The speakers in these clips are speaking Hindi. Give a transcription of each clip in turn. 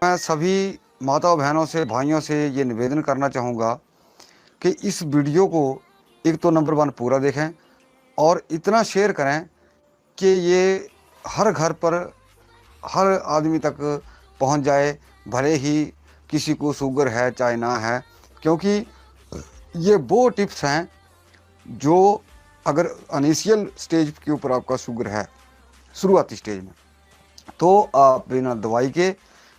मैं सभी माताओं बहनों से भाइयों से ये निवेदन करना चाहूँगा कि इस वीडियो को एक तो नंबर 1 पूरा देखें और इतना शेयर करें कि ये हर घर पर हर आदमी तक पहुंच जाए, भले ही किसी को शुगर है चाहे ना है। क्योंकि ये वो टिप्स हैं जो अगर इनिशियल स्टेज के ऊपर आपका शुगर है, शुरुआती स्टेज में, तो आप बिना दवाई के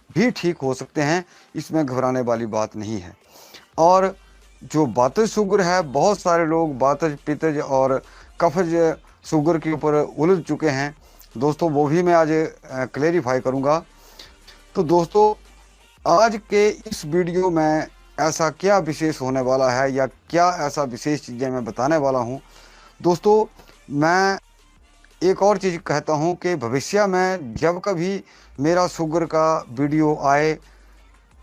भी ठीक हो सकते हैं। इसमें घबराने वाली बात नहीं है। और जो वातज शुगर है, बहुत सारे लोग वातज पित्तज और कफज शुगर के ऊपर उलझ चुके हैं दोस्तों, वो भी मैं आज क्लेरिफाई करूंगा। तो दोस्तों, आज के इस वीडियो में ऐसा क्या विशेष होने वाला है या क्या ऐसा विशेष चीज़ें मैं बताने वाला हूं दोस्तों। मैं एक और चीज़ कहता हूं कि भविष्य में जब कभी मेरा शुगर का वीडियो आए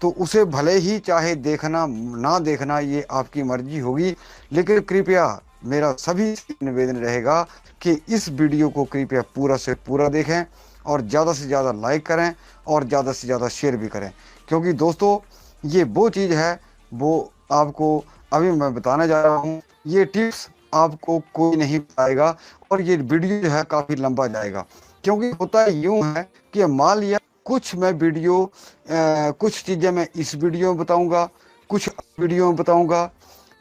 तो उसे भले ही चाहे देखना ना देखना, ये आपकी मर्जी होगी, लेकिन कृपया मेरा सभी निवेदन रहेगा कि इस वीडियो को कृपया पूरा से पूरा देखें और ज़्यादा से ज़्यादा लाइक करें और ज़्यादा से ज़्यादा शेयर भी करें। क्योंकि दोस्तों, ये वो चीज़ है वो आपको अभी मैं बताने जा रहा हूँ। ये टिप्स आपको कोई नहीं बताएगा और ये वीडियो जो है काफ़ी लंबा जाएगा। क्योंकि होता यूँ है कि मान लिया कुछ मैं वीडियो कुछ चीज़ें मैं इस वीडियो में बताऊंगा, कुछ वीडियो में बताऊंगा।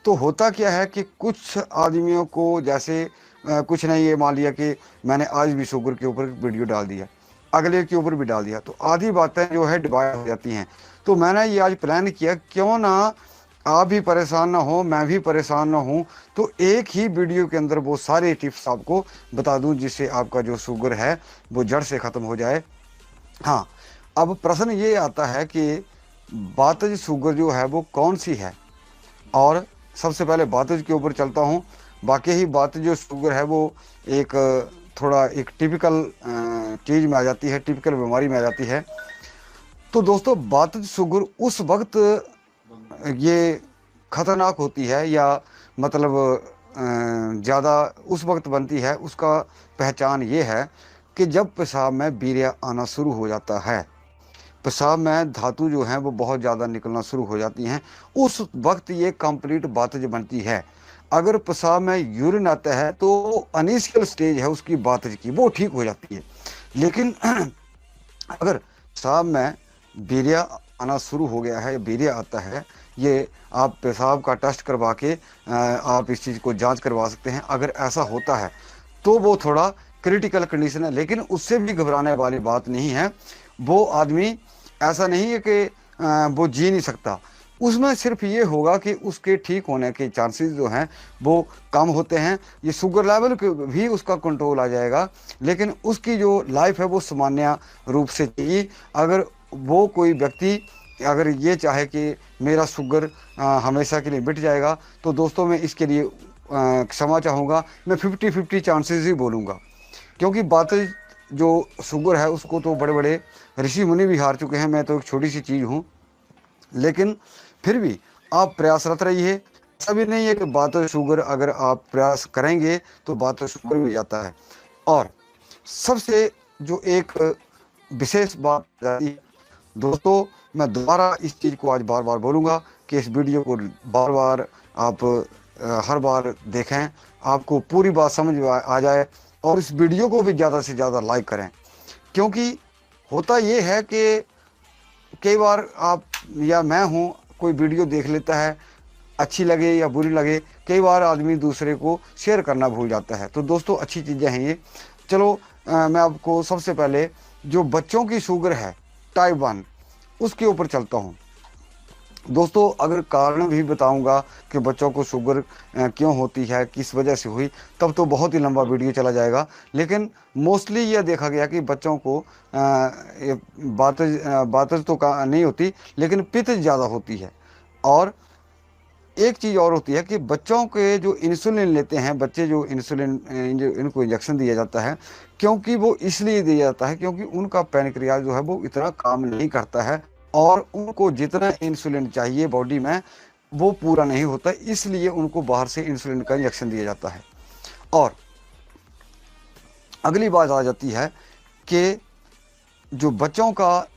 तो होता क्या है कि कुछ आदमियों को जैसे कुछ नहीं, ये मान लिया कि मैंने आज भी शुगर के ऊपर वीडियो डाल दिया, अगले के ऊपर भी डाल दिया, तो आधी बातें जो है डिवाइड हो जाती हैं। तो मैंने ये आज प्लान किया, क्यों ना आप भी परेशान ना हो, मैं भी परेशान ना हूँ, तो एक ही वीडियो के अंदर वो सारे टिप्स आपको बता दूं जिससे आपका जो शुगर है वो जड़ से ख़त्म हो जाए। हाँ, अब प्रश्न ये आता है कि वातज शुगर जो है वो कौन सी है। और सबसे पहले वातज के ऊपर चलता हूँ। बाकी ही वातज जो शुगर है वो एक थोड़ा एक टिपिकल चीज़ में आ जाती है, टिपिकल बीमारी में आ जाती है। तो दोस्तों, वातज शुगर उस वक्त ये खतरनाक होती है या मतलब ज़्यादा उस वक्त बनती है, उसका पहचान ये है कि जब पेशाब में वीर्य आना शुरू हो जाता है, पेशाब में धातु जो हैं वो बहुत ज़्यादा निकलना शुरू हो जाती हैं, उस वक्त ये कंप्लीट वातज बनती है। अगर पेशाब में यूरिन आता है तो इनिशियल स्टेज है उसकी वातज की, वो ठीक हो जाती है। लेकिन अगर पेशाब में वीर्य आना शुरू हो गया है, वीर्य आता है, ये आप पेशाब का टेस्ट करवा के आप इस चीज़ को जांच करवा सकते हैं। अगर ऐसा होता है तो वो थोड़ा क्रिटिकल कंडीशन है, लेकिन उससे भी घबराने वाली बात नहीं है। वो आदमी ऐसा नहीं है कि वो जी नहीं सकता, उसमें सिर्फ ये होगा कि उसके ठीक होने के चांसेस जो हैं वो कम होते हैं। ये शुगर लेवल भी उसका कंट्रोल आ जाएगा, लेकिन उसकी जो लाइफ है वो सामान्य रूप से चाहिए। अगर वो कोई व्यक्ति अगर ये चाहे कि मेरा शुगर हमेशा के लिए मिट जाएगा, तो दोस्तों मैं इसके लिए क्षमा चाहूँगा, मैं 50-50 चांसेस ही बोलूँगा। क्योंकि बात जो शुगर है उसको तो बड़े बड़े ऋषि मुनि भी हार चुके हैं, मैं तो एक छोटी सी चीज़ हूँ। लेकिन फिर भी आप प्रयासरत रहिए। ऐसा भी नहीं है कि बात शुगर अगर आप प्रयास करेंगे तो बात शुगर भी जाता है। और सबसे जो एक विशेष बात जाती है दोस्तों, मैं दोबारा इस चीज़ को आज बार बार बोलूँगा कि इस वीडियो को बार बार आप हर बार देखें, आपको पूरी बात समझ में आ जाए और इस वीडियो को भी ज़्यादा से ज़्यादा लाइक करें। क्योंकि होता ये है कि कई बार आप या मैं हूँ, कोई वीडियो देख लेता है, अच्छी लगे या बुरी लगे, कई बार आदमी दूसरे को शेयर करना भूल जाता है। तो दोस्तों, अच्छी चीज़ें हैं ये। चलो मैं आपको सबसे पहले जो बच्चों की शुगर है टाइप 1 उसके ऊपर चलता हूँ दोस्तों। अगर कारण भी बताऊंगा कि बच्चों को शुगर क्यों होती है, किस वजह से हुई, तब तो बहुत ही लंबा वीडियो चला जाएगा। लेकिन मोस्टली यह देखा गया कि बच्चों को बातज तो नहीं होती, लेकिन पित्त ज़्यादा होती है। और एक चीज़ और होती है कि बच्चों के जो इंसुलिन लेते हैं बच्चे, जो इंसुलिन जो इनको इंजेक्शन दिया जाता है, क्योंकि वो इसलिए दिया जाता है क्योंकि उनका पैनक्रियाज जो है वो इतना काम नहीं करता है और उनको जितना इंसुलिन चाहिए बॉडी में वो पूरा नहीं होता, इसलिए उनको बाहर से इंसुलिन का इंजेक्शन दिया जाता है। और अगली बात आ जाती है कि जो बच्चों का,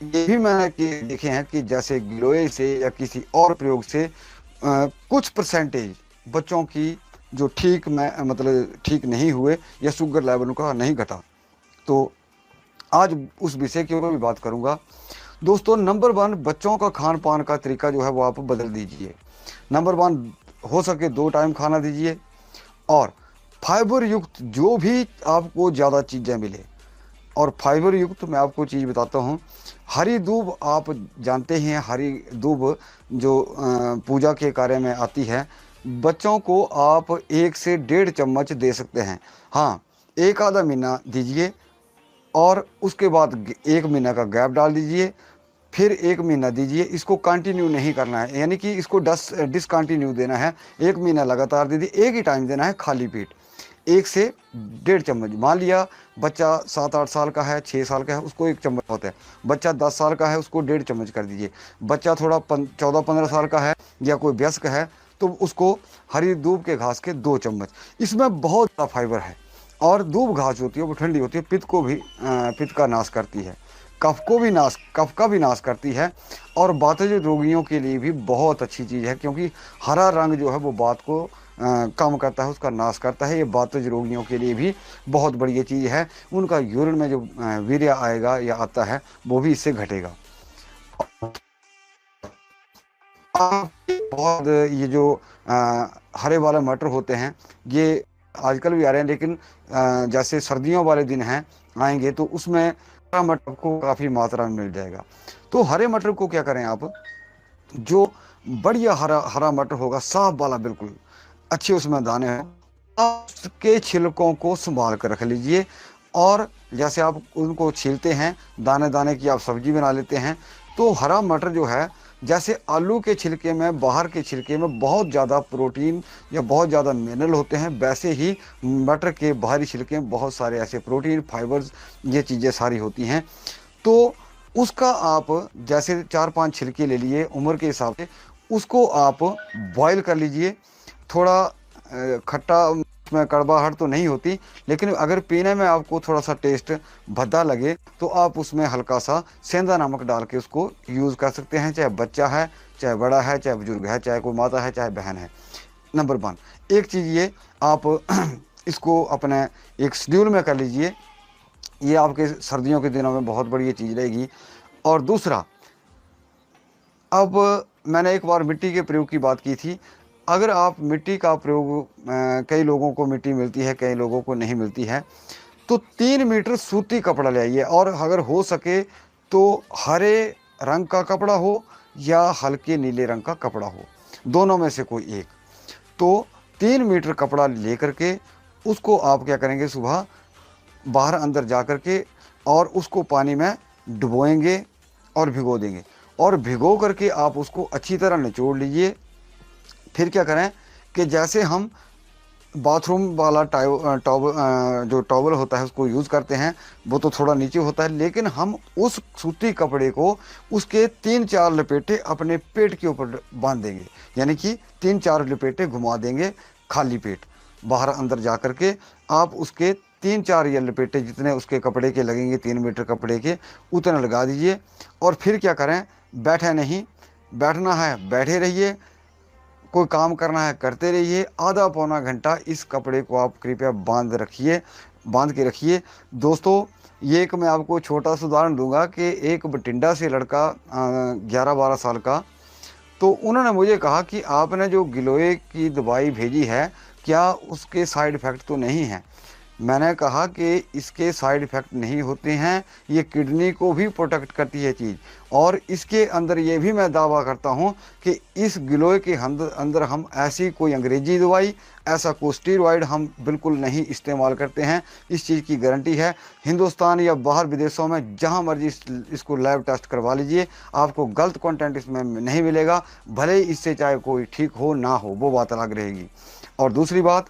ये भी मैंने कि देखे हैं कि जैसे गिलोय से या किसी और प्रयोग से कुछ परसेंटेज बच्चों की जो ठीक में मतलब ठीक नहीं हुए या शुगर लेवल उनका नहीं घटा। तो आज उस विषय के ऊपर भी बात करूंगा। दोस्तों, नंबर वन, बच्चों का खान पान का तरीका जो है वो आप बदल दीजिए। नंबर वन, हो सके 2 टाइम खाना दीजिए, और फाइबर युक्त जो भी आपको ज़्यादा चीज़ें मिले। और फाइबर युक्त मैं आपको चीज़ बताता हूँ, हरी दूब आप जानते ही हैं, हरी दूब जो पूजा के कार्य में आती है, बच्चों को आप 1 से 1.5 चम्मच दे सकते हैं। हाँ, एक आधा महीना दीजिए, और उसके बाद 1 महीना का गैप डाल दीजिए, फिर 1 महीना दीजिए। इसको कंटिन्यू नहीं करना है, यानी कि इसको डिसकंटिन्यू देना है। 1 महीना लगातार दीजिए, एक ही टाइम देना है खाली पेट, 1 से 1.5 चम्मच। मान लिया बच्चा 7-8 साल का है, 6 साल का है, उसको 1 चम्मच होता है। बच्चा 10 साल का है, उसको 1.5 चम्मच कर दीजिए। बच्चा थोड़ा 14-15 साल का है या कोई वयस्क है, तो उसको हरी दूब के घास के 2 चम्मच। इसमें बहुत ज़्यादा फाइबर है, और दूब घास होती है वो ठंडी होती है, पित्त को भी पित्त का नाश करती है, कफ का भी नाश करती है, और बातज रोगियों के लिए भी बहुत अच्छी चीज़ है, क्योंकि हरा रंग जो है वो बात को कम करता है, उसका नाश करता है। ये बातज रोगियों के लिए भी बहुत बढ़िया चीज़ है। उनका यूरिन में जो वीर्य आएगा या आता है वो भी इससे घटेगा। बहुत ये जो हरे वाले मटर होते हैं, ये आजकल भी आ रहे हैं, लेकिन जैसे सर्दियों वाले दिन हैं आएंगे तो उसमें हरा मटर को काफ़ी मात्रा में मिल जाएगा। तो हरे मटर को क्या करें आप, जो बढ़िया हरा हरा मटर होगा, साफ वाला बिल्कुल, अच्छे उसमें दाने हो, आप उसके छिलकों को संभाल कर रख लीजिए। और जैसे आप उनको छीलते हैं, दाने दाने की आप सब्जी बना लेते हैं, तो हरा मटर जो है, जैसे आलू के छिलके में, बाहर के छिलके में बहुत ज़्यादा प्रोटीन या बहुत ज़्यादा मिनरल होते हैं, वैसे ही मटर के बाहरी छिलके में बहुत सारे ऐसे प्रोटीन, फाइबर्स, ये चीज़ें सारी होती हैं। तो उसका आप जैसे 4-5 छिलके ले लिए उम्र के हिसाब से, उसको आप बॉयल कर लीजिए। थोड़ा खट्टा, उसमें कड़वाहट तो नहीं होती, लेकिन अगर पीने में आपको थोड़ा सा टेस्ट भद्दा लगे तो आप उसमें हल्का सा सेंधा नमक डाल के उसको यूज़ कर सकते हैं, चाहे बच्चा है, चाहे बड़ा है, चाहे बुजुर्ग है, चाहे कोई माता है, चाहे बहन है। नंबर वन, एक चीज़ ये आप इसको अपने एक शेड्यूल में कर लीजिए, ये आपके सर्दियों के दिनों में बहुत बढ़िया चीज़ रहेगी। और दूसरा, अब मैंने एक बार मिट्टी के प्रयोग की बात की थी। अगर आप मिट्टी का प्रयोग, कई लोगों को मिट्टी मिलती है, कई लोगों को नहीं मिलती है, तो 3 मीटर सूती कपड़ा ले आइए, और अगर हो सके तो हरे रंग का कपड़ा हो या हल्के नीले रंग का कपड़ा हो, दोनों में से कोई एक। तो 3 मीटर कपड़ा ले करके उसको आप क्या करेंगे, सुबह बाहर अंदर जा कर के और उसको पानी में डुबोएंगे और भिगो देंगे, और भिगो करके आप उसको अच्छी तरह निचोड़ लीजिए। फिर क्या करें कि जैसे हम बाथरूम वाला जो टॉवल होता है उसको यूज़ करते हैं, वो तो थोड़ा नीचे होता है, लेकिन हम उस सूती कपड़े को, उसके 3-4 लपेटे अपने पेट के ऊपर बांध देंगे, यानी कि 3-4 लपेटे घुमा देंगे खाली पेट, बाहर अंदर जा कर के आप उसके 3-4 ये लपेटे जितने उसके कपड़े के लगेंगे, 3 मीटर कपड़े के, उतने लगा दीजिए। और फिर क्या करें, बैठे नहीं, बैठना है बैठे रहिए, कोई काम करना है करते रहिए, आधा पौना घंटा इस कपड़े को आप कृपया बांध के रखिए। दोस्तों, ये एक मैं आपको छोटा सा उदाहरण दूंगा कि एक बठिंडा से लड़का 11-12 साल का, तो उन्होंने मुझे कहा कि आपने जो गिलोय की दवाई भेजी है, क्या उसके साइड इफ़ेक्ट तो नहीं है। मैंने कहा कि इसके साइड इफ़ेक्ट नहीं होते हैं, ये किडनी को भी प्रोटेक्ट करती है चीज़, और इसके अंदर ये भी मैं दावा करता हूँ कि इस गिलोय के अंदर हम ऐसी कोई अंग्रेजी दवाई, ऐसा कोई स्टीरॉयड हम बिल्कुल नहीं इस्तेमाल करते हैं। इस चीज़ की गारंटी है। हिंदुस्तान या बाहर विदेशों में जहाँ मर्जी इसको लैब टेस्ट करवा लीजिए, आपको गलत कंटेंट इसमें नहीं मिलेगा। भले ही इससे चाहे कोई ठीक हो ना हो, वो बात अलग रहेगी। और दूसरी बात,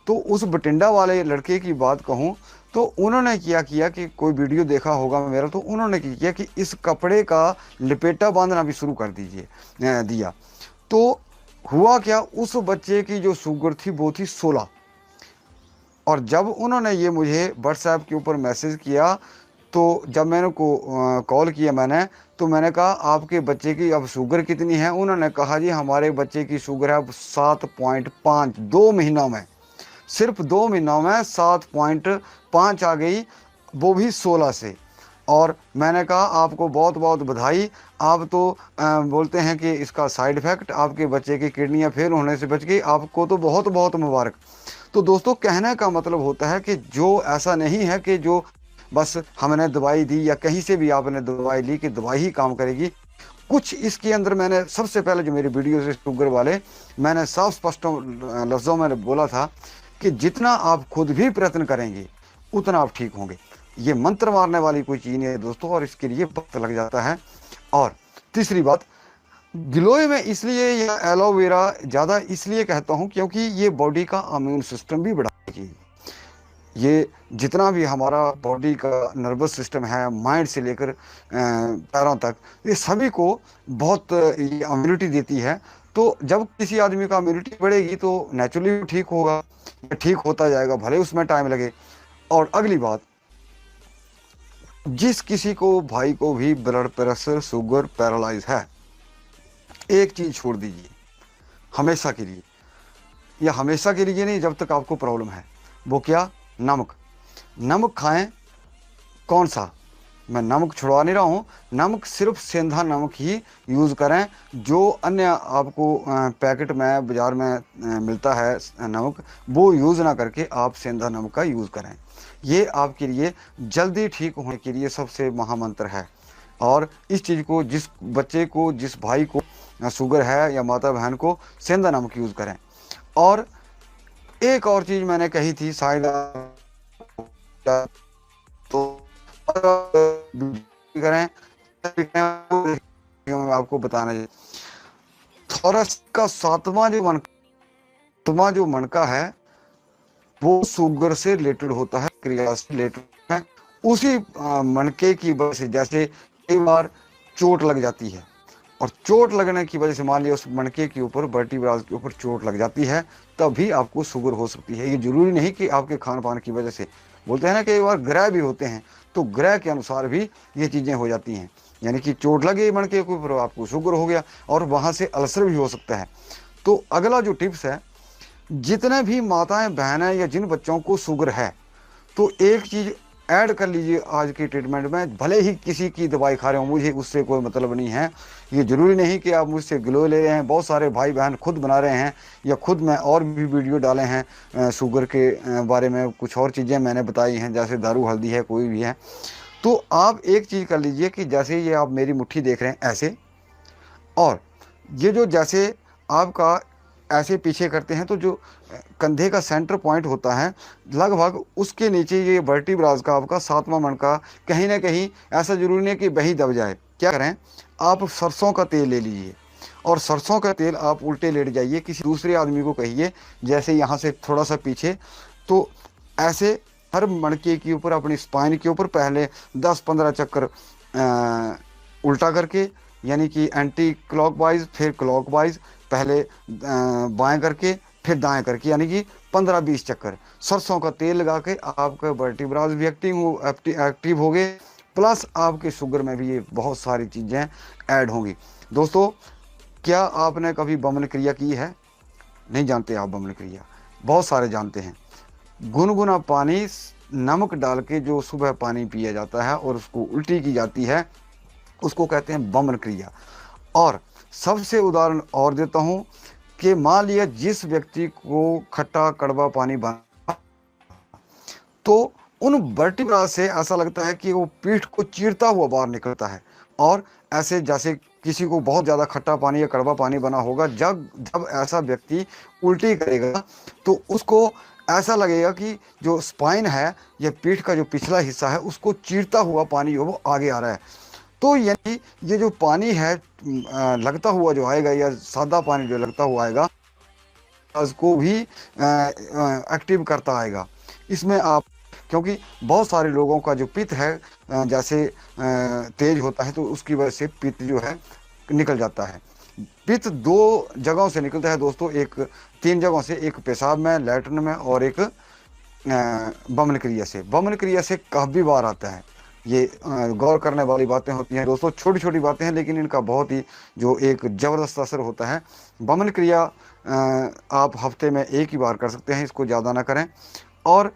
तो उस बठिंडा वाले लड़के की बात कहूँ तो उन्होंने क्या किया कि कोई वीडियो देखा होगा मेरा, तो उन्होंने क्या किया कि इस कपड़े का लपेटा बांधना भी शुरू कर दिया। तो हुआ क्या, उस बच्चे की जो शुगर थी वो थी 16, और जब उन्होंने ये मुझे व्हाट्सएप के ऊपर मैसेज किया, तो जब मैंने को कॉल किया मैंने, तो मैंने कहा आपके बच्चे की अब शुगर कितनी है? उन्होंने कहा जी हमारे बच्चे की शुगर है अब 7.5, 2 महीनों में, सिर्फ 2 महीनों में 7.5 आ गई, वो भी 16 से। और मैंने कहा आपको बहुत बहुत बधाई, आप तो बोलते हैं कि इसका साइड इफ़ेक्ट आपके बच्चे की किडनियाँ फेल होने से बच गई, आपको तो बहुत बहुत मुबारक। तो दोस्तों कहने का मतलब होता है कि जो ऐसा नहीं है कि जो बस हमने दवाई दी या कहीं से भी आपने दवाई ली कि दवाई ही काम करेगी। कुछ इसके अंदर मैंने सबसे पहले जो मेरी वीडियो से शुगर वाले, मैंने साफ स्पष्ट लफ्ज़ों में बोला था कि जितना आप खुद भी प्रयत्न करेंगे उतना आप ठीक होंगे। ये मंत्र मारने वाली कोई चीज़ नहीं है दोस्तों, और इसके लिए वक्त लग जाता है। और तीसरी बात, गिलोय में इसलिए या एलोवेरा ज़्यादा इसलिए कहता हूँ क्योंकि ये बॉडी का इम्यून सिस्टम भी बढ़ाएगी। ये जितना भी हमारा बॉडी का नर्वस सिस्टम है, माइंड से लेकर पैरों तक, ये सभी को बहुत ये इम्यूनिटी देती है। तो जब किसी आदमी का इम्यूनिटी बढ़ेगी तो नेचुरली ठीक होगा, ठीक होता जाएगा, भले उसमें टाइम लगे। और अगली बात, जिस किसी को भाई को भी ब्लड प्रेशर, शुगर, पैरालाइज है, एक चीज़ छोड़ दीजिए हमेशा के लिए, या हमेशा के लिए नहीं, जब तक आपको प्रॉब्लम है। वो क्या? नमक। नमक खाएं। कौन सा? मैं नमक छुड़वा नहीं रहा हूँ, नमक सिर्फ सेंधा नमक ही यूज़ करें। जो अन्य आपको पैकेट में बाज़ार में मिलता है नमक, वो यूज़ ना करके आप सेंधा नमक का यूज़ करें। ये आपके लिए जल्दी ठीक होने के लिए सबसे महामंत्र है। और इस चीज़ को जिस बच्चे को, जिस भाई को शुगर है या माता बहन को, सेंधा नमक यूज़ करें। और एक और चीज़ मैंने कही थी शायद तो करें, आपको बताना चाहिए। थॉरस का सातवां जो मनका है वो शुगर से रिलेटेड होता है, क्रिया से रिलेटेड है। उसी मनके की वजह से, जैसे कई बार चोट लग जाती है, और चोट लगने की वजह से मान लिया उस मणके के ऊपर, वर्टिब्रास के ऊपर चोट लग जाती है, तभी आपको शुगर हो सकती है। ये जरूरी नहीं कि आपके खान पान की वजह से, बोलते हैं ना कई बार ग्रह भी होते हैं, तो ग्रह के अनुसार भी ये चीज़ें हो जाती हैं। यानी कि चोट लगी मणके के ऊपर, आपको शुगर हो गया, और वहाँ से अल्सर भी हो सकता है। तो अगला जो टिप्स है, जितने भी माताएं बहनें या जिन बच्चों को शुगर है, तो एक चीज़ ऐड कर लीजिए आज की ट्रीटमेंट में। भले ही किसी की दवाई खा रहे हो, मुझे उससे कोई मतलब नहीं है। ये ज़रूरी नहीं कि आप मुझसे ग्लो ले रहे हैं। बहुत सारे भाई बहन खुद बना रहे हैं, या खुद में और भी वीडियो डाले हैं शुगर के बारे में, कुछ और चीज़ें मैंने बताई हैं, जैसे दारू हल्दी है, कोई भी है। तो आप एक चीज़ कर लीजिए कि जैसे ये आप मेरी मुट्ठी देख रहे हैं ऐसे, और ये जो जैसे आपका ऐसे पीछे करते हैं, तो जो कंधे का सेंटर पॉइंट होता है, लगभग उसके नीचे ये वर्टिब्रास का आपका सातवां मनका कहीं ना कहीं, ऐसा जरूरी नहीं कि वही दब जाए। क्या करें, आप सरसों का तेल ले लीजिए, और सरसों का तेल आप उल्टे लेट जाइए, किसी दूसरे आदमी को कहिए, जैसे यहाँ से थोड़ा सा पीछे, तो ऐसे हर मणके के ऊपर, अपनी स्पाइन के ऊपर पहले 10-15 चक्कर उल्टा करके, यानी कि एंटी क्लॉकवाइज, फिर क्लॉकवाइज, पहले बाएं करके फिर दाएं करके, यानी कि 15-20 चक्कर सरसों का तेल लगा के आपके वर्टिब्रास भी एक्टिव हो गए, प्लस आपके शुगर में भी ये बहुत सारी चीज़ें ऐड होंगी। दोस्तों, क्या आपने कभी बमन क्रिया की है? नहीं जानते आप बमन क्रिया? बहुत सारे जानते हैं। गुनगुना पानी नमक डाल के जो सुबह पानी पिया जाता है और उसको उल्टी की जाती है, उसको कहते हैं बमन क्रिया। और सबसे उदाहरण और देता हूँ कि मान लिया जिस व्यक्ति को खट्टा कड़वा पानी बना, तो उन वर्टिब्रा से ऐसा लगता है कि वो पीठ को चीरता हुआ बाहर निकलता है। और ऐसे जैसे किसी को बहुत ज़्यादा खट्टा पानी या कड़वा पानी बना होगा, जब जब ऐसा व्यक्ति उल्टी करेगा तो उसको ऐसा लगेगा कि जो स्पाइन है या पीठ का जो पिछला हिस्सा है, उसको चीरता हुआ पानी वो आगे आ रहा है। तो यानी ये जो पानी है लगता हुआ जो आएगा, या सादा पानी जो लगता हुआ आएगा, उसको भी एक्टिव करता आएगा। इसमें आप, क्योंकि बहुत सारे लोगों का जो पित्त है जैसे तेज होता है, तो उसकी वजह से पित्त जो है निकल जाता है। पित्त 2 जगहों से निकलता है दोस्तों, 3 जगहों से, एक पेशाब में, लैट्रिन में, और एक बमन क्रिया से। बमन क्रिया से काफ़ी बार आता है। ये गौर करने वाली बातें होती हैं दोस्तों, छोटी छोटी बातें हैं लेकिन इनका बहुत ही जो एक ज़बरदस्त असर होता है। बमन क्रिया आप हफ्ते में एक ही बार कर सकते हैं, इसको ज़्यादा ना करें। और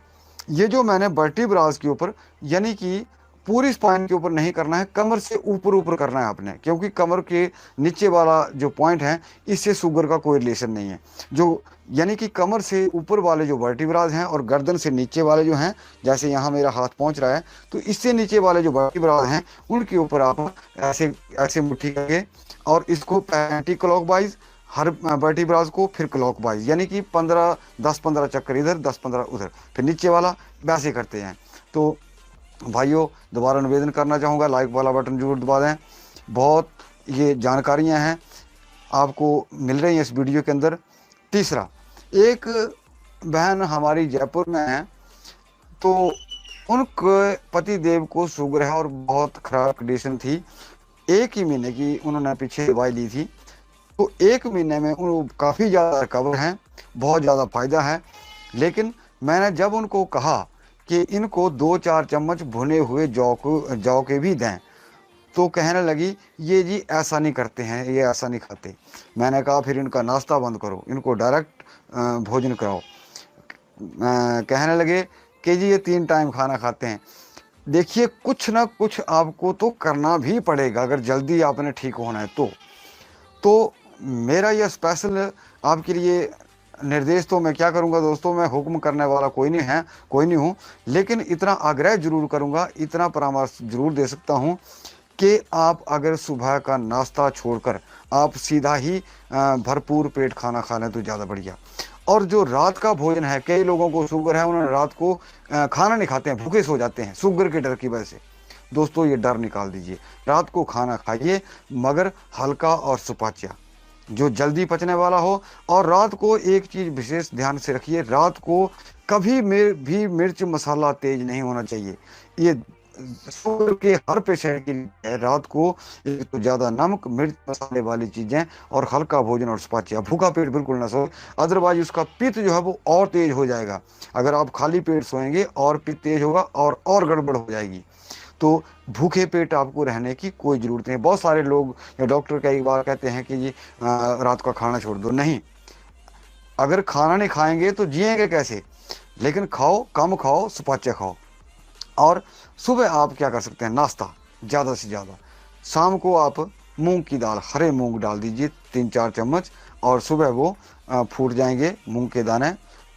ये जो मैंने वर्टिब्रास के ऊपर, यानी कि पूरी स्पाइन के ऊपर नहीं करना है, कमर से ऊपर ऊपर करना है आपने, क्योंकि कमर के नीचे वाला जो पॉइंट है इससे शुगर का कोई रिलेशन नहीं है। जो यानी कि कमर से ऊपर वाले जो वर्टिब्रास हैं और गर्दन से नीचे वाले जो हैं, जैसे यहाँ मेरा हाथ पहुँच रहा है, तो इससे नीचे वाले जो वर्टिब्रास हैं उनके ऊपर आप ऐसे ऐसे मुट्ठी करके और इसको एंटी क्लॉकवाइज हर वर्टिब्रास को, फिर क्लॉकवाइज, यानी कि 10-15 चक्कर इधर 10-15 उधर, फिर नीचे वाला, वैसे करते हैं। तो भाइयों दोबारा निवेदन करना चाहूँगा, लाइक वाला बटन जरूर दबा दें। बहुत ये जानकारियाँ हैं आपको मिल रही हैं इस वीडियो के अंदर। तीसरा, एक बहन हमारी जयपुर में है, तो उनके पति देव को शुगर है और बहुत ख़राब कंडीशन थी। एक ही महीने की उन्होंने पीछे दवाई ली थी, तो 1 महीने में उन काफ़ी ज़्यादा रिकवर हैं, बहुत ज़्यादा फ़ायदा है। लेकिन मैंने जब उनको कहा कि इनको 2-4 चम्मच भुने हुए जौ के भी दें, तो कहने लगी ये जी ऐसा नहीं करते हैं, ये ऐसा नहीं खाते। मैंने कहा फिर इनका नाश्ता बंद करो, इनको डायरेक्ट भोजन कराओ। कहने लगे कि जी ये 3 टाइम खाना खाते हैं। देखिए कुछ ना कुछ आपको तो करना भी पड़ेगा अगर जल्दी आपने ठीक होना है तो मेरा यह स्पेशल आपके लिए निर्देश, तो मैं क्या करूंगा दोस्तों, मैं हुक्म करने वाला कोई नहीं हूँ, लेकिन इतना आग्रह जरूर करूंगा, इतना परामर्श जरूर दे सकता हूँ कि आप अगर सुबह का नाश्ता छोड़कर आप सीधा ही भरपूर पेट खाना खा लें तो ज़्यादा बढ़िया। और जो रात का भोजन है, कई लोगों को शुगर है, उन्होंने रात को खाना नहीं खाते हैं, भूखे सो जाते हैं शुगर के डर की वजह से। दोस्तों ये डर निकाल दीजिए, रात को खाना खाइए मगर हल्का और सुपाच्य, जो जल्दी पचने वाला हो। और रात को एक चीज़ विशेष ध्यान से रखिए, रात को कभी भी मिर्च मसाला तेज नहीं होना चाहिए। ये शुगर के हर पेशेंट के लिए रात को एक तो ज़्यादा नमक मिर्च मसाले वाली चीज़ें और हल्का भोजन और सुपाच्य, भूखा पेट बिल्कुल ना सोए, अदरवाइज उसका पित्त जो है वो और तेज हो जाएगा। अगर आप खाली पेट सोएंगे और पित्त तेज होगा और गड़बड़ हो जाएगी। तो भूखे पेट आपको रहने की कोई ज़रूरत नहीं। बहुत सारे लोग या डॉक्टर कई बार कहते हैं कि जी रात का खाना छोड़ दो। नहीं, अगर खाना नहीं खाएंगे तो जिएंगे कैसे? लेकिन खाओ, कम खाओ, सुपाच्य खाओ। और सुबह आप क्या कर सकते हैं, नाश्ता ज़्यादा से ज़्यादा। शाम को आप मूंग की दाल, हरे मूंग डाल दीजिए 3-4 चम्मच, और सुबह वो फूट जाएंगे मूंग के दाने,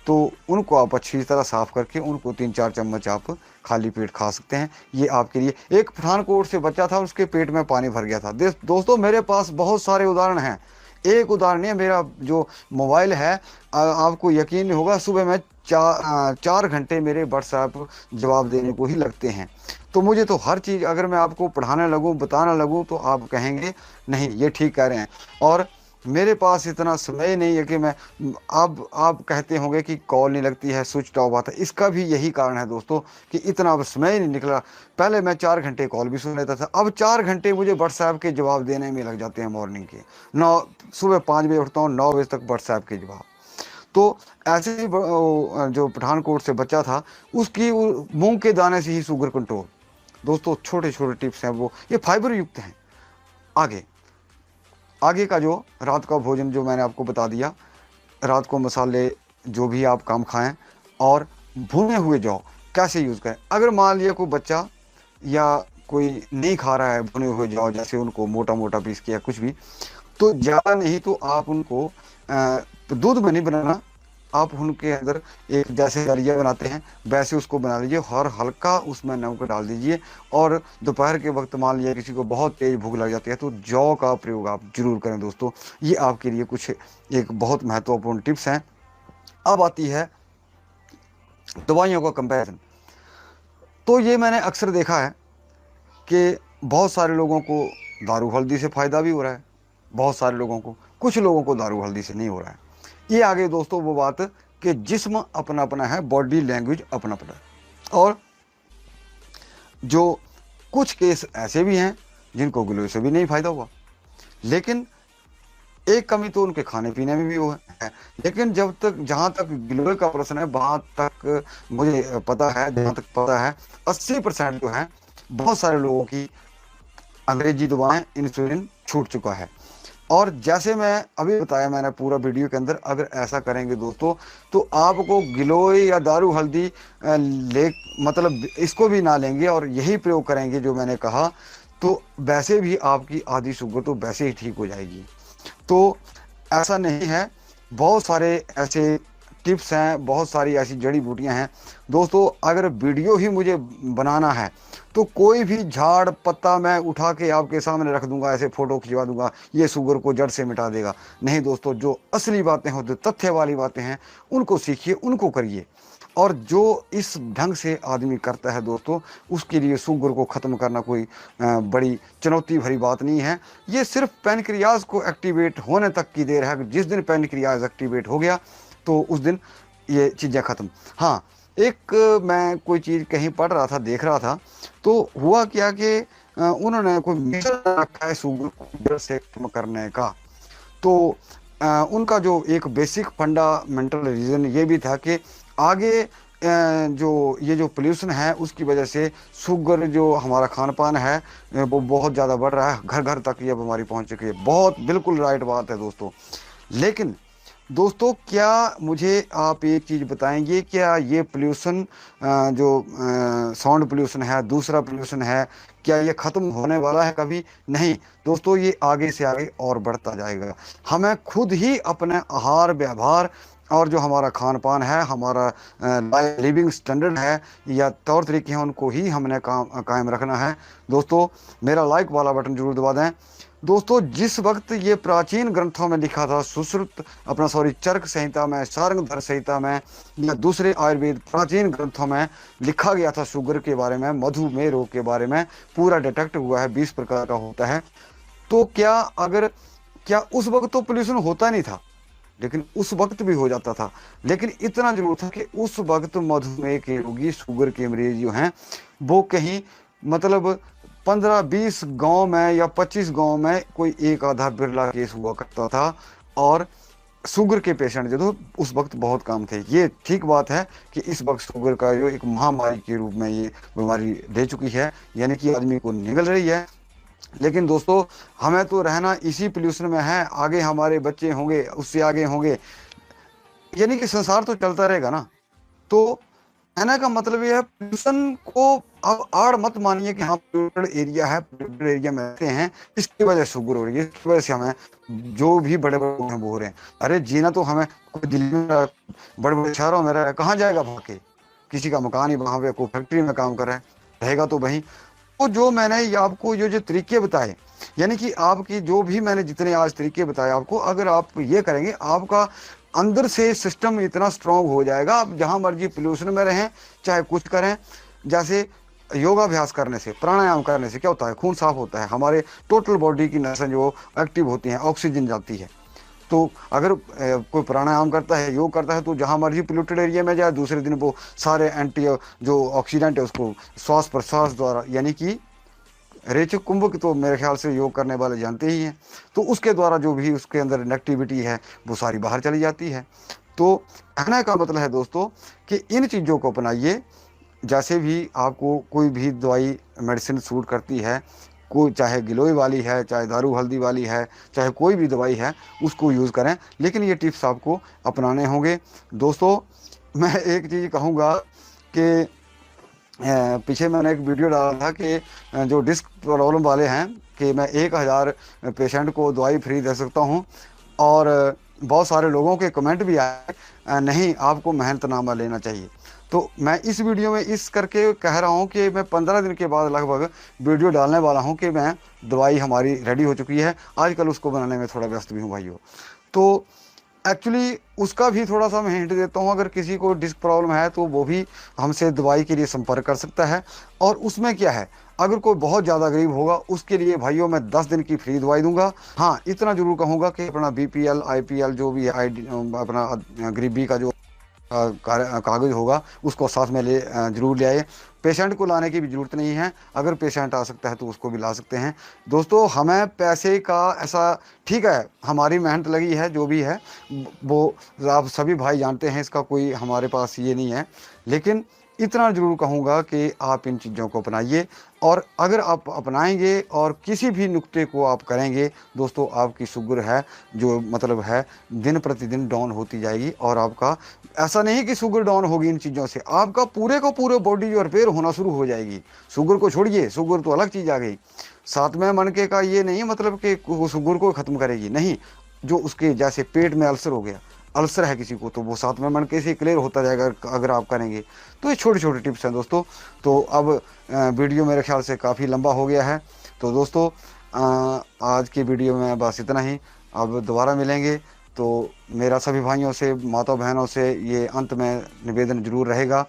तो उनको आप अच्छी तरह साफ़ करके उनको 3-4 चम्मच आप खाली पेट खा सकते हैं। ये आपके लिए, एक पठानकोट से बच्चा था, उसके पेट में पानी भर गया था। दोस्तों मेरे पास बहुत सारे उदाहरण हैं, एक उदाहरण नहीं, मेरा जो मोबाइल है आपको यकीन नहीं होगा, सुबह में 4 घंटे मेरे व्हाट्सएप जवाब देने को ही लगते हैं। तो मुझे तो हर चीज़ अगर मैं आपको पढ़ाने लगूँ, बताने लगूँ, तो आप कहेंगे नहीं ये ठीक कह रहे हैं। और मेरे पास इतना समय नहीं है कि मैं, अब आप कहते होंगे कि कॉल नहीं लगती है, स्विच ऑफ आता है, इसका भी यही कारण है दोस्तों कि इतना अब समय ही नहीं निकला। पहले मैं 4 घंटे कॉल भी सुन लेता था, अब 4 घंटे मुझे व्हाट्सएप के जवाब देने में लग जाते हैं। मॉर्निंग के 9, सुबह 5 बजे उठता हूँ, 9 बजे तक व्हाट्सएप के जवाब। तो ऐसे ही जो पठानकोट से बच्चा था, उसकी मूंग के दाने से ही शुगर कंट्रोल। दोस्तों छोटे छोटे टिप्स हैं वो, ये फाइबर युक्त हैं। आगे का जो रात का भोजन जो मैंने आपको बता दिया, रात को मसाले जो भी आप कम खाएं, और भुने हुए जौ कैसे यूज़ करें। अगर मान लिया कोई बच्चा या कोई नहीं खा रहा है भुने हुए जौ, जैसे उनको मोटा मोटा पीस के या कुछ भी, तो ज़्यादा नहीं तो आप उनको दूध में नहीं बनाना, आप उनके अंदर एक जैसे दलिया बनाते हैं वैसे उसको बना लीजिए, और हल्का उसमें नमक डाल दीजिए। और दोपहर के वक्त मान लिया किसी को बहुत तेज़ भूख लग जाती है, तो जौ का प्रयोग आप जरूर करें दोस्तों। ये आपके लिए कुछ एक बहुत महत्वपूर्ण टिप्स हैं। अब आती है दवाइयों का कंपैरिजन। तो ये मैंने अक्सर देखा है कि बहुत सारे लोगों को दारू हल्दी से फ़ायदा भी हो रहा है, बहुत सारे लोगों को, कुछ लोगों को दारू हल्दी से नहीं हो रहा है। ये आ गई दोस्तों वो बात कि जिस्म अपना अपना है, बॉडी लैंग्वेज अपना अपना है। और जो कुछ केस ऐसे भी हैं जिनको ग्लूकोज से भी नहीं फ़ायदा हुआ, लेकिन एक कमी तो उनके खाने पीने में भी वो है। है। लेकिन जब तक जहाँ तक गिलोय का प्रश्न है, वहाँ तक मुझे पता है, जहाँ तक पता है 80% जो है बहुत सारे लोगों की अंग्रेजी दवाएं इंसुलिन छूट चुका है। और जैसे मैं अभी बताया मैंने पूरा वीडियो के अंदर, अगर ऐसा करेंगे दोस्तों तो आपको गिलोय या दारू हल्दी ले मतलब इसको भी ना लेंगे और यही प्रयोग करेंगे जो मैंने कहा, तो वैसे भी आपकी आधी शुगर तो वैसे ही ठीक हो जाएगी। तो ऐसा नहीं है, बहुत सारे ऐसे टिप्स हैं, बहुत सारी ऐसी जड़ी बूटियां हैं दोस्तों। अगर वीडियो ही मुझे बनाना है तो कोई भी झाड़ पत्ता मैं उठा के आपके सामने रख दूंगा, ऐसे फोटो खिंचवा दूंगा, ये शुगर को जड़ से मिटा देगा। नहीं दोस्तों, जो असली बातें होती, तथ्य वाली बातें हैं, उनको सीखिए, उनको करिए। और जो इस ढंग से आदमी करता है दोस्तों, उसके लिए शुगर को ख़त्म करना कोई बड़ी चुनौती भरी बात नहीं है। ये सिर्फ पैनक्रियाज को एक्टिवेट होने तक की देर है। जिस दिन पैनक्रियाज एक्टिवेट हो गया तो उस दिन ये चीज़ें ख़त्म। हाँ, एक मैं कोई चीज़ कहीं पढ़ रहा था, देख रहा था, तो हुआ क्या कि उन्होंने कोई मिशन रखा है शुगर को जड़ से कम करने का। तो उनका जो एक बेसिक फंडामेंटल रीज़न ये भी था कि आगे जो ये जो पोल्यूशन है उसकी वजह से शुगर जो हमारा खान पान है वो बहुत ज़्यादा बढ़ रहा है, घर घर तक ये बीमारी पहुंच चुकी है। बहुत बिल्कुल राइट बात है दोस्तों। लेकिन दोस्तों, क्या मुझे आप एक चीज़ बताएंगे, क्या ये पोल्यूशन जो साउंड पोल्यूशन है, दूसरा पोल्यूशन है, क्या ये ख़त्म होने वाला है कभी? नहीं दोस्तों, ये आगे से आगे और बढ़ता जाएगा। हमें खुद ही अपने आहार व्यवहार और जो हमारा खान पान है, हमारा लिविंग स्टैंडर्ड है या तौर तरीके हैं, उनको ही हमने कायम रखना है। दोस्तों, मेरा लाइक वाला बटन जरूर दबा दें। दोस्तों, जिस वक्त ये प्राचीन ग्रंथों में लिखा था, सुश्रुत चरक संहिता में, सारंगधर संहिता में या दूसरे आयुर्वेद प्राचीन ग्रंथों में लिखा गया था शुगर के बारे में, मधुमेह रोग के बारे में, पूरा डिटेक्ट हुआ है, 20 प्रकार का होता है। तो क्या उस वक्त तो पोल्यूशन होता नहीं था, लेकिन उस वक्त भी हो जाता था। लेकिन इतना जरूर था कि उस वक्त मधुमेह के रोगी, शुगर के मरीज जो हैं, वो कहीं मतलब 15-20 गांव में या 25 गांव में कोई एक आधा बिरला केस हुआ करता था। और शुगर के पेशेंट जो तो उस वक्त बहुत कम थे। ये ठीक बात है कि इस वक्त शुगर का जो एक महामारी के रूप में ये बीमारी ले चुकी है, यानी कि आदमी को निगल रही है। लेकिन दोस्तों, हमें तो रहना इसी पोल्यूशन में है, आगे हमारे बच्चे होंगे, उससे आगे होंगे, यानी कि संसार तो चलता रहेगा ना। तो कहने का मतलब ये है, पोल्यूशन को अब आड़ मत मानिए कि हाँ पोल्यूटेड एरिया है, पोल्यूटेड एरिया में रहते हैं, इसकी वजह से शुगर हो रही है, इसकी वजह से हमें जो भी बड़े बड़े लोग हैं वो हो रहे हैं। अरे जीना तो हमें, कोई दिल्ली में बड़े बड़े शहरों में रहे, कहाँ जाएगा भाग के? किसी का मकान ही वहाँ पे, कोई फैक्ट्री में काम कर रहा है, रहेगा तो वहीं। तो जो मैंने आपको जो तरीके बताए, यानी कि आपकी जो भी मैंने जितने आज तरीके बताए आपको, अगर आप ये करेंगे, आपका अंदर से सिस्टम इतना स्ट्रांग हो जाएगा, आप जहाँ मर्जी पोल्यूशन में रहें, चाहे कुछ करें। जैसे योगाभ्यास करने से, प्राणायाम करने से क्या होता है? खून साफ होता है, हमारे टोटल बॉडी की नसें जो एक्टिव होती हैं, ऑक्सीजन जाती है। तो अगर कोई प्राणायाम करता है, योग करता है, तो जहाँ मर्जी पोल्यूटेड एरिया में जाए, दूसरे दिन वो सारे एंटी जो ऑक्सीडेंट है उसको श्वास प्रश्वास द्वारा, यानी कि रेचक कुंभक तो मेरे ख्याल से योग करने वाले जानते ही हैं, तो उसके द्वारा जो भी उसके अंदर नेगेटिविटी है वो सारी बाहर चली जाती है। तो कहने का मतलब है दोस्तों कि इन चीज़ों को अपनाइए। जैसे भी आपको कोई भी दवाई मेडिसिन सूट करती है, कोई चाहे गिलोय वाली है, चाहे दारू हल्दी वाली है, चाहे कोई भी दवाई है, उसको यूज़ करें, लेकिन ये टिप्स आपको अपनाने होंगे। दोस्तों, मैं एक चीज़ कहूँगा कि पीछे मैंने एक वीडियो डाला था कि जो डिस्क प्रॉब्लम वाले हैं, कि मैं 1000 पेशेंट को दवाई फ्री दे सकता हूं। और बहुत सारे लोगों के कमेंट भी आए, नहीं आपको मेहनतनामा लेना चाहिए। तो मैं इस वीडियो में इस करके कह रहा हूं कि मैं 15 दिन के बाद लगभग वीडियो डालने वाला हूं कि मैं दवाई हमारी रेडी हो चुकी है। आजकल उसको बनाने में थोड़ा व्यस्त भी हूँ भाइयों। तो एक्चुअली उसका भी थोड़ा सा मैं हिंट देता हूँ, अगर किसी को डिस्क प्रॉब्लम है तो वो भी हमसे दवाई के लिए संपर्क कर सकता है। और उसमें क्या है, अगर कोई बहुत ज़्यादा गरीब होगा उसके लिए भाइयों मैं 10 दिन की फ्री दवाई दूंगा। हाँ, इतना जरूर कहूँगा कि अपना BPL IPL जो भी है, अपना गरीबी का जो कागज़ होगा उसको साथ में ज़रूर ले आए। पेशेंट को लाने की भी ज़रूरत नहीं है, अगर पेशेंट आ सकता है तो उसको भी ला सकते हैं। दोस्तों हमें पैसे का ऐसा, ठीक है हमारी मेहनत लगी है जो भी है वो आप सभी भाई जानते हैं, इसका कोई हमारे पास ये नहीं है, लेकिन इतना ज़रूर कहूँगा कि आप इन चीज़ों को अपनाइए। और अगर आप अपनाएंगे और किसी भी नुक्ते को आप करेंगे दोस्तों, आपकी शुगर है जो मतलब है दिन प्रतिदिन डाउन होती जाएगी। और आपका ऐसा नहीं कि शुगर डाउन होगी इन चीज़ों से, आपका पूरे को पूरे बॉडी जो रिपेयर होना शुरू हो जाएगी। शुगर को छोड़िए, शुगर तो अलग चीज़ आ गई। साथ में मनके का ये नहीं मतलब कि वो शुगर को ख़त्म करेगी, नहीं। जो उसके जैसे पेट में अल्सर हो गया, अल्सर है किसी को, तो वो साथ में मनके से क्लियर होता जाएगा अगर आप करेंगे। तो ये छोटे छोटे टिप्स हैं दोस्तों। तो अब वीडियो मेरे ख्याल से काफ़ी लंबा हो गया है। तो दोस्तों आज की वीडियो में बस इतना ही। अब दोबारा मिलेंगे तो मेरा सभी भाइयों से, माता बहनों से ये अंत में निवेदन ज़रूर रहेगा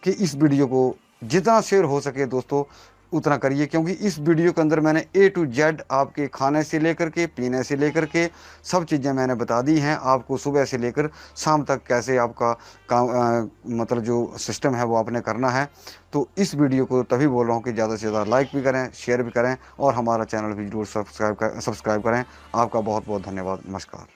कि इस वीडियो को जितना शेयर हो सके दोस्तों उतना करिए, क्योंकि इस वीडियो के अंदर मैंने A to Z आपके खाने से लेकर के पीने से लेकर के सब चीज़ें मैंने बता दी हैं। आपको सुबह से लेकर शाम तक कैसे आपका काम मतलब जो सिस्टम है वो आपने करना है। तो इस वीडियो को तभी बोल रहा हूँ कि ज़्यादा से ज़्यादा लाइक भी करें, शेयर भी करें और हमारा चैनल भी जरूर सब्सक्राइब करें। आपका बहुत बहुत धन्यवाद। नमस्कार।